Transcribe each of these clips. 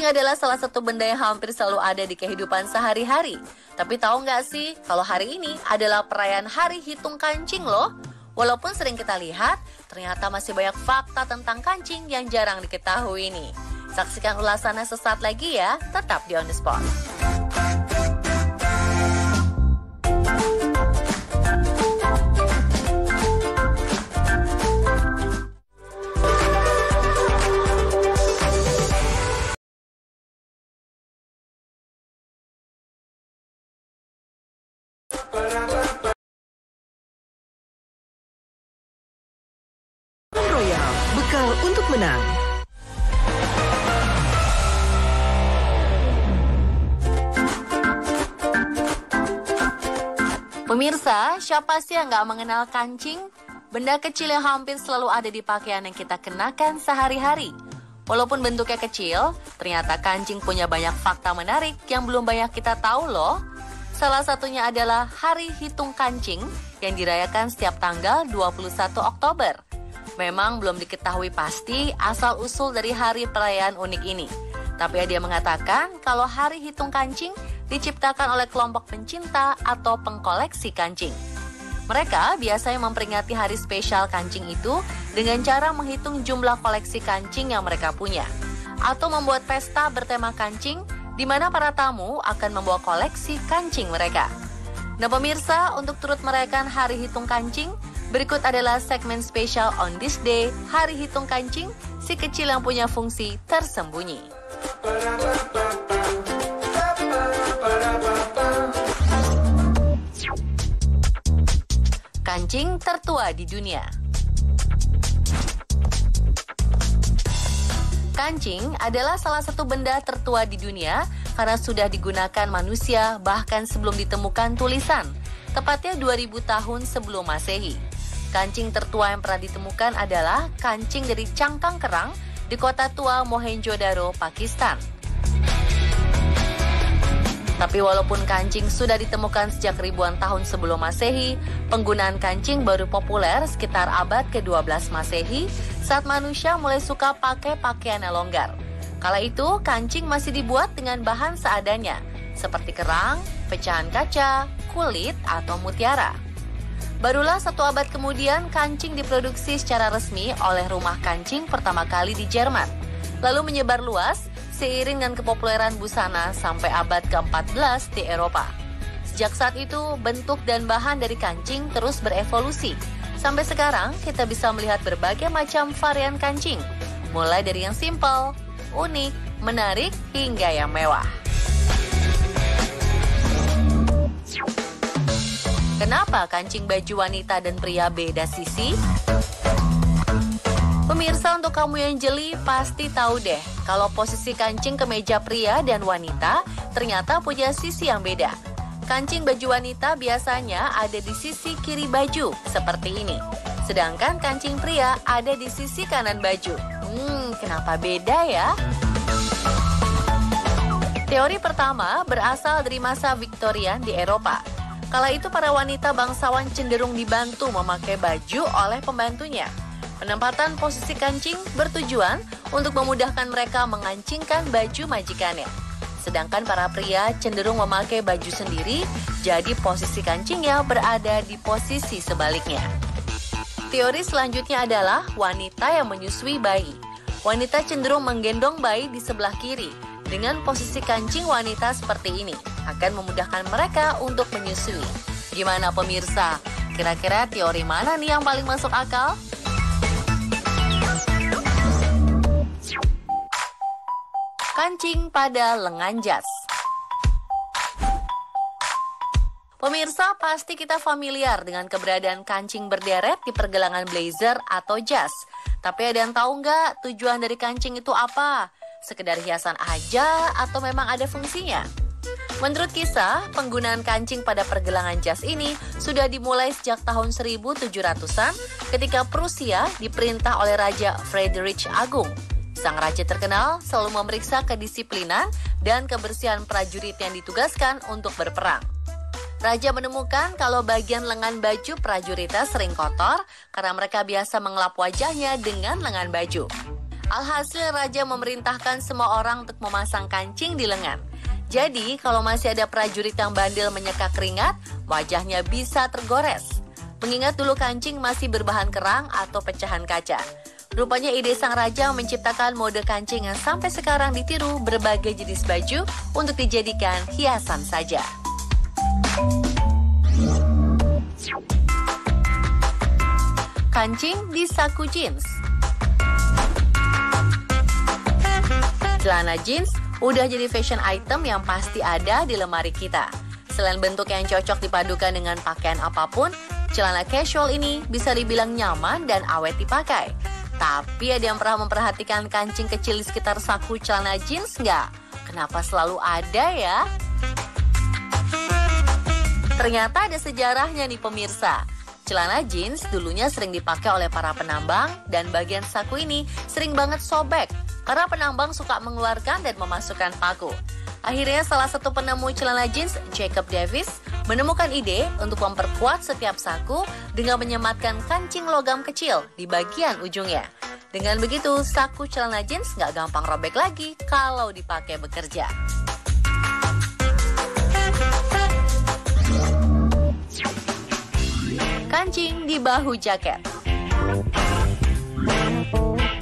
adalah salah satu benda yang hampir selalu ada di kehidupan sehari-hari. Tapi tahu nggak sih, kalau hari ini adalah perayaan Hari Hitung Kancing loh. Walaupun sering kita lihat, ternyata masih banyak fakta tentang kancing yang jarang diketahui nih. Saksikan ulasannya sesaat lagi ya, tetap di On The Spot. Royal, bekal untuk menang. Pemirsa, siapa sih yang nggak mengenal kancing? Benda kecil yang hampir selalu ada di pakaian yang kita kenakan sehari-hari. Walaupun bentuknya kecil, ternyata kancing punya banyak fakta menarik yang belum banyak kita tahu loh. Salah satunya adalah Hari Hitung Kancing yang dirayakan setiap tanggal 21 Oktober. Memang belum diketahui pasti asal-usul dari hari perayaan unik ini. Tapi ada yang mengatakan kalau Hari Hitung Kancing diciptakan oleh kelompok pencinta atau pengkoleksi kancing. Mereka biasanya memperingati hari spesial kancing itu dengan cara menghitung jumlah koleksi kancing yang mereka punya. Atau membuat pesta bertema kancing di mana para tamu akan membawa koleksi kancing mereka. Nah pemirsa, untuk turut merayakan Hari Hitung Kancing, berikut adalah segmen spesial On This Day, Hari Hitung Kancing, si kecil yang punya fungsi tersembunyi. Kancing tertua di dunia. Kancing adalah salah satu benda tertua di dunia karena sudah digunakan manusia bahkan sebelum ditemukan tulisan, tepatnya 2000 tahun sebelum Masehi. Kancing tertua yang pernah ditemukan adalah kancing dari cangkang kerang di kota tua Mohenjo-daro, Pakistan. Tapi walaupun kancing sudah ditemukan sejak ribuan tahun sebelum Masehi, penggunaan kancing baru populer sekitar abad ke-12 Masehi saat manusia mulai suka pakai pakaian yang longgar. Kala itu, kancing masih dibuat dengan bahan seadanya, seperti kerang, pecahan kaca, kulit, atau mutiara. Barulah 1 abad kemudian, kancing diproduksi secara resmi oleh rumah kancing pertama kali di Jerman, lalu menyebar luas seiring dengan kepopuleran busana sampai abad ke-14 di Eropa. Sejak saat itu, bentuk dan bahan dari kancing terus berevolusi. Sampai sekarang, kita bisa melihat berbagai macam varian kancing, mulai dari yang simpel, unik, menarik, hingga yang mewah. Kenapa kancing baju wanita dan pria beda sisi? Pemirsa, untuk kamu yang jeli pasti tahu deh kalau posisi kancing kemeja pria dan wanita ternyata punya sisi yang beda. Kancing baju wanita biasanya ada di sisi kiri baju seperti ini, sedangkan kancing pria ada di sisi kanan baju. Kenapa beda ya? Teori pertama berasal dari masa Victorian di Eropa. Kala itu para wanita bangsawan cenderung dibantu memakai baju oleh pembantunya. Penempatan posisi kancing bertujuan untuk memudahkan mereka mengancingkan baju majikannya. Sedangkan para pria cenderung memakai baju sendiri, jadi posisi kancingnya berada di posisi sebaliknya. Teori selanjutnya adalah wanita yang menyusui bayi. Wanita cenderung menggendong bayi di sebelah kiri. Dengan posisi kancing wanita seperti ini, akan memudahkan mereka untuk menyusui. Gimana pemirsa? Kira-kira teori mana nih yang paling masuk akal? Kancing pada lengan jas. Pemirsa, pasti kita familiar dengan keberadaan kancing berderet di pergelangan blazer atau jas. Tapi ada yang tahu nggak tujuan dari kancing itu apa? Sekedar hiasan aja atau memang ada fungsinya? Menurut kisah, penggunaan kancing pada pergelangan jas ini sudah dimulai sejak tahun 1700-an ketika Prusia diperintah oleh Raja Friedrich Agung. Sang raja terkenal selalu memeriksa kedisiplinan dan kebersihan prajurit yang ditugaskan untuk berperang. Raja menemukan kalau bagian lengan baju prajuritnya sering kotor karena mereka biasa mengelap wajahnya dengan lengan baju. Alhasil raja memerintahkan semua orang untuk memasang kancing di lengan. Jadi kalau masih ada prajurit yang bandel menyeka keringat, wajahnya bisa tergores. Mengingat dulu kancing masih berbahan kerang atau pecahan kaca. Rupanya ide sang raja menciptakan mode kancing yang sampai sekarang ditiru berbagai jenis baju untuk dijadikan hiasan saja. Kancing di saku jeans. Celana jeans udah jadi fashion item yang pasti ada di lemari kita. Selain bentuk yang cocok dipadukan dengan pakaian apapun, celana casual ini bisa dibilang nyaman dan awet dipakai. Tapi ada yang pernah memperhatikan kancing kecil di sekitar saku celana jeans nggak? Kenapa selalu ada ya? Ternyata ada sejarahnya nih pemirsa. Celana jeans dulunya sering dipakai oleh para penambang dan bagian saku ini sering banget sobek karena penambang suka mengeluarkan dan memasukkan paku. Akhirnya salah satu penemu celana jeans, Jacob Davis, menemukan ide untuk memperkuat setiap saku dengan menyematkan kancing logam kecil di bagian ujungnya. Dengan begitu, saku celana jeans nggak gampang robek lagi kalau dipakai bekerja. Kancing di bahu jaket.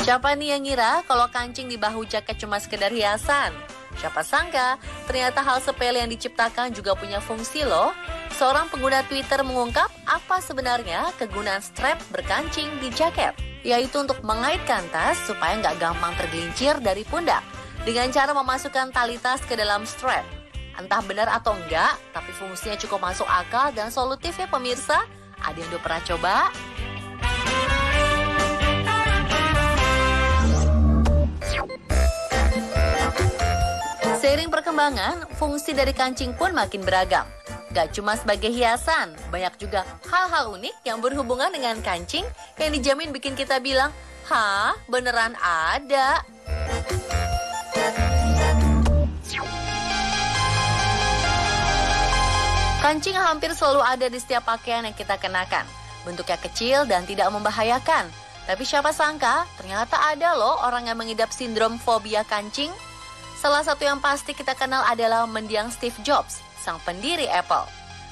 Siapa nih yang ngira kalau kancing di bahu jaket cuma sekedar hiasan? Siapa sangka, ternyata hal sepele yang diciptakan juga punya fungsi loh. Seorang pengguna Twitter mengungkap apa sebenarnya kegunaan strap berkancing di jaket, yaitu untuk mengaitkan tas supaya nggak gampang tergelincir dari pundak, dengan cara memasukkan tali tas ke dalam strap. Entah benar atau enggak, tapi fungsinya cukup masuk akal dan solutif ya pemirsa. Ada yang udah pernah coba? Seiring perkembangan, fungsi dari kancing pun makin beragam. Gak cuma sebagai hiasan, banyak juga hal-hal unik yang berhubungan dengan kancing yang dijamin bikin kita bilang, "Hah, beneran ada?" Kancing hampir selalu ada di setiap pakaian yang kita kenakan. Bentuknya kecil dan tidak membahayakan. Tapi siapa sangka, ternyata ada loh orang yang mengidap sindrom fobia kancing. Salah satu yang pasti kita kenal adalah mendiang Steve Jobs, sang pendiri Apple.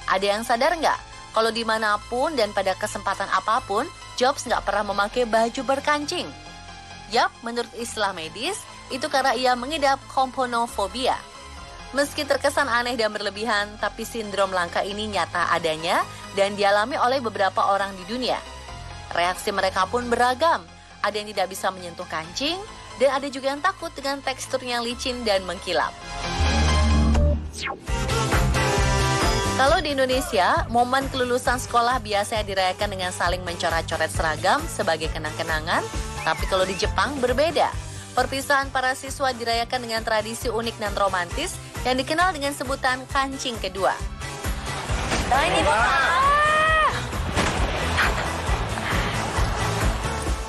Ada yang sadar nggak? Kalau dimanapun dan pada kesempatan apapun, Jobs nggak pernah memakai baju berkancing. Yap, menurut istilah medis, itu karena ia mengidap komponofobia. Meski terkesan aneh dan berlebihan, tapi sindrom langka ini nyata adanya dan dialami oleh beberapa orang di dunia. Reaksi mereka pun beragam. Ada yang tidak bisa menyentuh kancing, dan ada juga yang takut dengan teksturnya licin dan mengkilap. Kalau di Indonesia, momen kelulusan sekolah biasanya dirayakan dengan saling mencoret-coret seragam sebagai kenang-kenangan, tapi kalau di Jepang berbeda. Perpisahan para siswa dirayakan dengan tradisi unik dan romantis yang dikenal dengan sebutan kancing kedua. Nah ini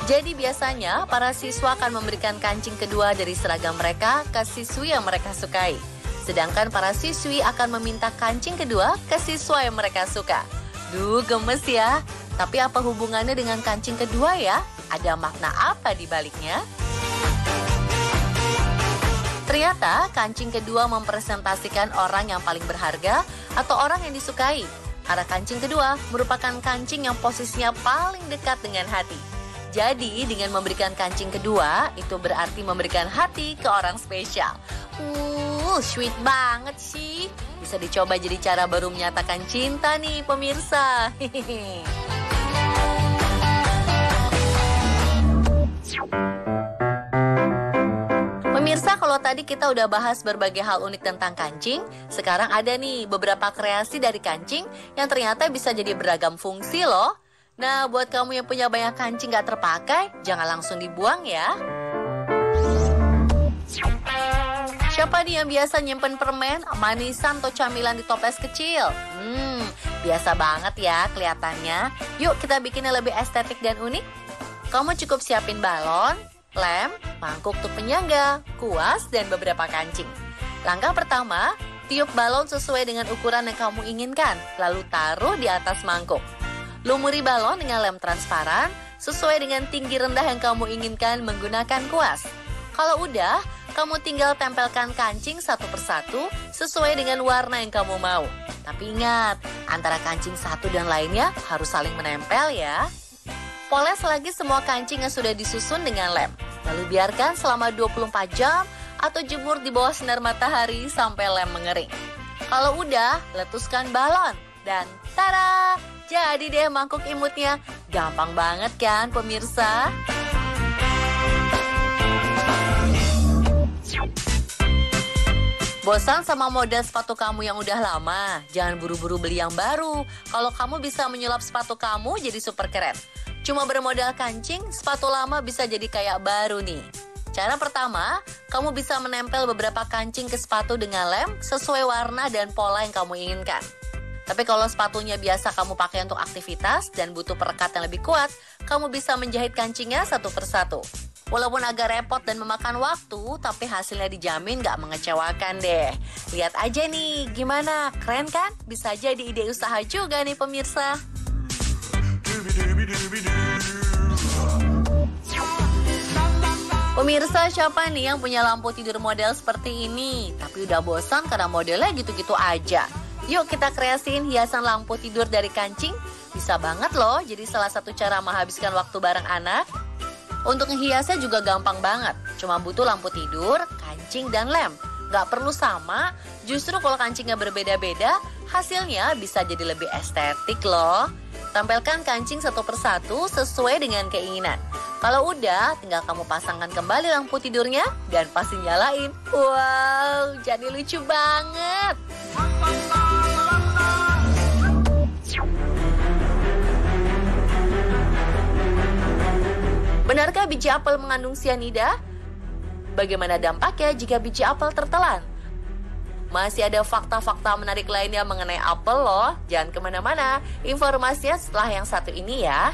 Jadi biasanya para siswa akan memberikan kancing kedua dari seragam mereka ke siswi yang mereka sukai. Sedangkan para siswi akan meminta kancing kedua ke siswa yang mereka suka. Duh, gemes ya. Tapi apa hubungannya dengan kancing kedua ya? Ada makna apa di baliknya? Ternyata kancing kedua mempresentasikan orang yang paling berharga atau orang yang disukai. Karena kancing kedua merupakan kancing yang posisinya paling dekat dengan hati. Jadi dengan memberikan kancing kedua, itu berarti memberikan hati ke orang spesial. Sweet banget sih. Bisa dicoba jadi cara baru menyatakan cinta nih pemirsa. Pemirsa, kalau tadi kita udah bahas berbagai hal unik tentang kancing, sekarang ada nih beberapa kreasi dari kancing yang ternyata bisa jadi beragam fungsi loh. Nah, buat kamu yang punya banyak kancing gak terpakai, jangan langsung dibuang ya. Siapa nih yang biasa nyimpen permen, manisan, atau camilan di toples kecil? Biasa banget ya kelihatannya. Yuk kita bikinnya lebih estetik dan unik. Kamu cukup siapin balon, lem, mangkuk untuk penyangga, kuas, dan beberapa kancing. Langkah pertama, tiup balon sesuai dengan ukuran yang kamu inginkan, lalu taruh di atas mangkuk. Lumuri balon dengan lem transparan sesuai dengan tinggi rendah yang kamu inginkan menggunakan kuas. Kalau udah, kamu tinggal tempelkan kancing satu persatu sesuai dengan warna yang kamu mau. Tapi ingat, antara kancing satu dan lainnya harus saling menempel ya. Poles lagi semua kancing yang sudah disusun dengan lem. Lalu biarkan selama 24 jam atau jemur di bawah sinar matahari sampai lem mengering. Kalau udah, letuskan balon. Dan tada! Jadi deh mangkuk imutnya. Gampang banget kan pemirsa? Bosan sama model sepatu kamu yang udah lama? Jangan buru-buru beli yang baru. Kalau kamu bisa menyulap sepatu kamu jadi super keren. Cuma bermodal kancing, sepatu lama bisa jadi kayak baru nih. Cara pertama, kamu bisa menempel beberapa kancing ke sepatu dengan lem sesuai warna dan pola yang kamu inginkan. Tapi kalau sepatunya biasa kamu pakai untuk aktivitas dan butuh perekat yang lebih kuat, kamu bisa menjahit kancingnya satu persatu. Walaupun agak repot dan memakan waktu, tapi hasilnya dijamin gak mengecewakan deh. Lihat aja nih, gimana? Keren kan? Bisa jadi ide usaha juga nih pemirsa. Pemirsa, siapa nih yang punya lampu tidur model seperti ini? Tapi udah bosan karena modelnya gitu-gitu aja. Yuk kita kreasiin hiasan lampu tidur dari kancing. Bisa banget loh, jadi salah satu cara menghabiskan waktu bareng anak. Untuk menghiasnya juga gampang banget. Cuma butuh lampu tidur, kancing, dan lem. Gak perlu sama, justru kalau kancingnya berbeda-beda, hasilnya bisa jadi lebih estetik loh. Tampilkan kancing satu persatu sesuai dengan keinginan. Kalau udah, tinggal kamu pasangkan kembali lampu tidurnya dan pasti nyalain. Wow, jadi lucu banget. Benarkah biji apel mengandung sianida? Bagaimana dampaknya jika biji apel tertelan? Masih ada fakta-fakta menarik lainnya mengenai apel loh. Jangan kemana-mana, informasinya setelah yang satu ini ya.